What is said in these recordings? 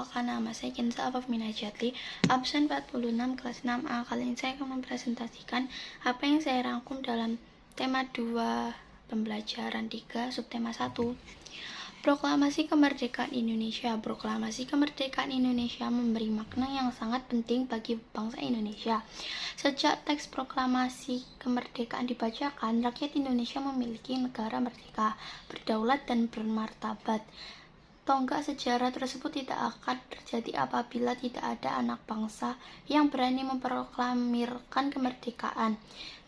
perkenalkan, nama saya Kenza Afaf Minajati, absen 46 kelas 6A. Kali ini saya akan mempresentasikan apa yang saya rangkum dalam tema 2 pembelajaran 3 subtema 1. Proklamasi Kemerdekaan Indonesia. Proklamasi Kemerdekaan Indonesia memberi makna yang sangat penting bagi bangsa Indonesia. Sejak teks proklamasi kemerdekaan dibacakan, rakyat Indonesia memiliki negara merdeka, berdaulat, dan bermartabat. Tonggak sejarah tersebut tidak akan terjadi apabila tidak ada anak bangsa yang berani memproklamirkan kemerdekaan.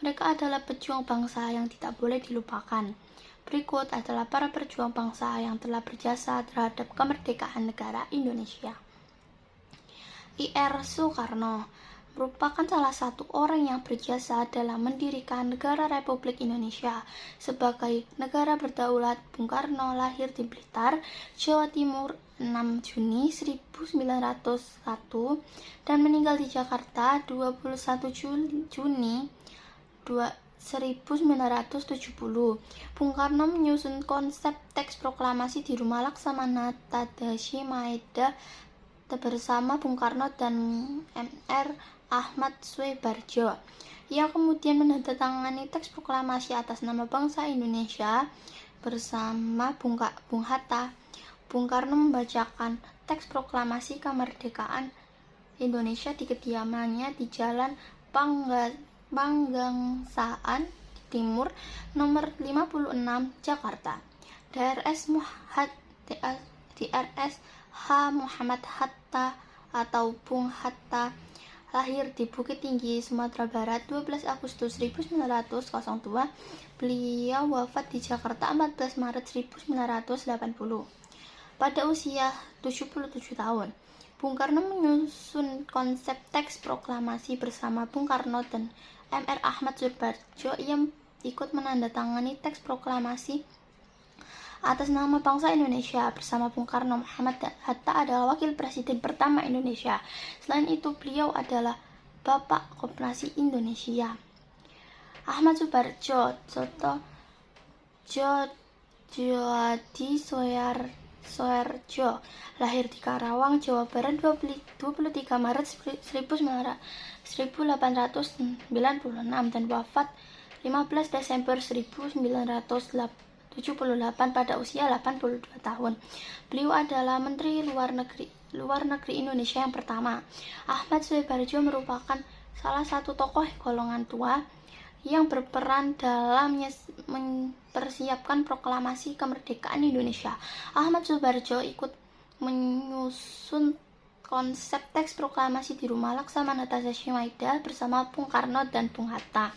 Mereka adalah pejuang bangsa yang tidak boleh dilupakan. Berikut adalah para pejuang bangsa yang telah berjasa terhadap kemerdekaan negara Indonesia. Ir Soekarno merupakan salah satu orang yang berjasa dalam mendirikan negara Republik Indonesia sebagai negara berdaulat. Bung Karno lahir di Blitar, Jawa Timur 6 Juni 1901 dan meninggal di Jakarta 21 Juni 1970. Bung Karno menyusun konsep teks proklamasi di Rumah Laksamana Tadashi Maeda bersama Bung Karno dan Mr. Ahmad Soebarjo. Ia kemudian menandatangani teks proklamasi atas nama bangsa Indonesia bersama Bung Hatta. Bung Karno membacakan teks proklamasi kemerdekaan Indonesia di kediamannya di Jalan Panggangsaan Timur nomor 56 Jakarta. DRS H. Muhammad Hatta atau Bung Hatta lahir di Bukit Tinggi, Sumatera Barat 12 Agustus 1902. Beliau wafat di Jakarta 14 Maret 1980 pada usia 77 tahun. Bung Karno menyusun konsep teks proklamasi bersama Bung Karno dan Mr. Ahmad Soebarjo. Ia ikut menandatangani teks proklamasi atas nama bangsa Indonesia bersama Bung Karno. Muhammad Hatta adalah wakil presiden pertama Indonesia. Selain itu, beliau adalah Bapak Koperasi Indonesia. Ahmad Soebarjo, Soto Djodi Soeardjo, lahir di Karawang, Jawa Barat 23 Maret 1896 dan wafat 15 Desember 1978 pada usia 82 tahun. Beliau adalah Menteri Luar Negeri Indonesia yang pertama. Ahmad Soebarjo merupakan salah satu tokoh golongan tua yang berperan dalam mempersiapkan proklamasi kemerdekaan Indonesia. Ahmad Soebarjo ikut menyusun konsep teks proklamasi di Rumah Laksamana Tadashi Maeda bersama Bung Karno dan Bung Hatta.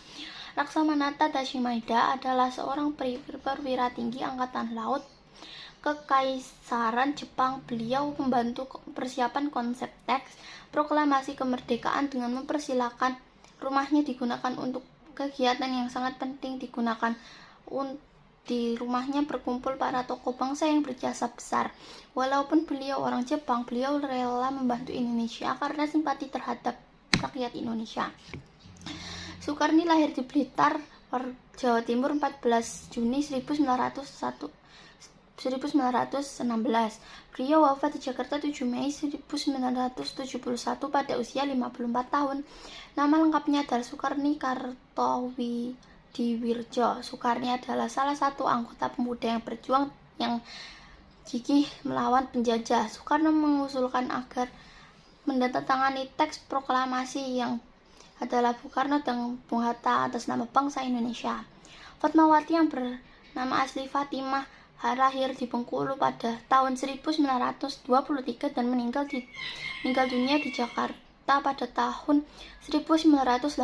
Laksamana Tadashi Maeda adalah seorang perwira tinggi Angkatan Laut Kekaisaran Jepang. Beliau membantu persiapan konsep teks proklamasi kemerdekaan dengan mempersilahkan rumahnya digunakan untuk kegiatan yang sangat penting. Di rumahnya berkumpul para tokoh bangsa yang berjasa besar. Walaupun beliau orang Jepang, beliau rela membantu Indonesia karena simpati terhadap rakyat Indonesia. Soekarno lahir di Blitar, Jawa Timur 14 Juni 1916. Beliau wafat di Jakarta 7 Mei 1971 pada usia 54 tahun. Nama lengkapnya adalah Soekarno Kartowidiwirjo. Soekarno adalah salah satu anggota pemuda yang berjuang yang gigih melawan penjajah. Soekarno mengusulkan agar menandatangani teks proklamasi yang adalah Bung Karno dan Bung Hatta atas nama bangsa Indonesia. Fatmawati yang bernama asli Fatimah lahir di Bengkulu pada tahun 1923 dan meninggal dunia di Jakarta pada tahun 1980.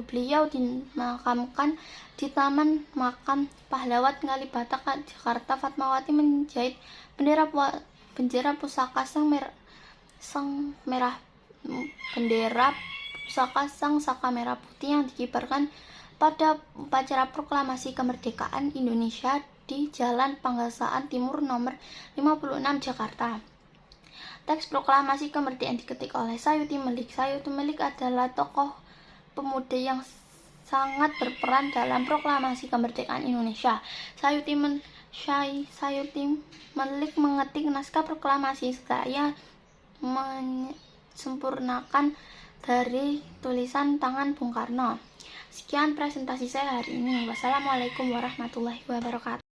Beliau dimakamkan di Taman Makam Pahlawan Kalibata, Jakarta. Fatmawati menjahit bendera pusaka Sang Saka Merah Putih yang dikibarkan pada upacara proklamasi kemerdekaan Indonesia di Jalan Panggangsaan Timur nomor 56 Jakarta. Teks proklamasi kemerdekaan diketik oleh Sayuti Melik. Sayuti Melik adalah tokoh pemuda yang sangat berperan dalam proklamasi kemerdekaan Indonesia. Sayuti Melik mengetik naskah proklamasi. Saya menyempurnakan dari tulisan tangan Bung Karno. Sekian presentasi saya hari ini. Wassalamualaikum warahmatullahi wabarakatuh.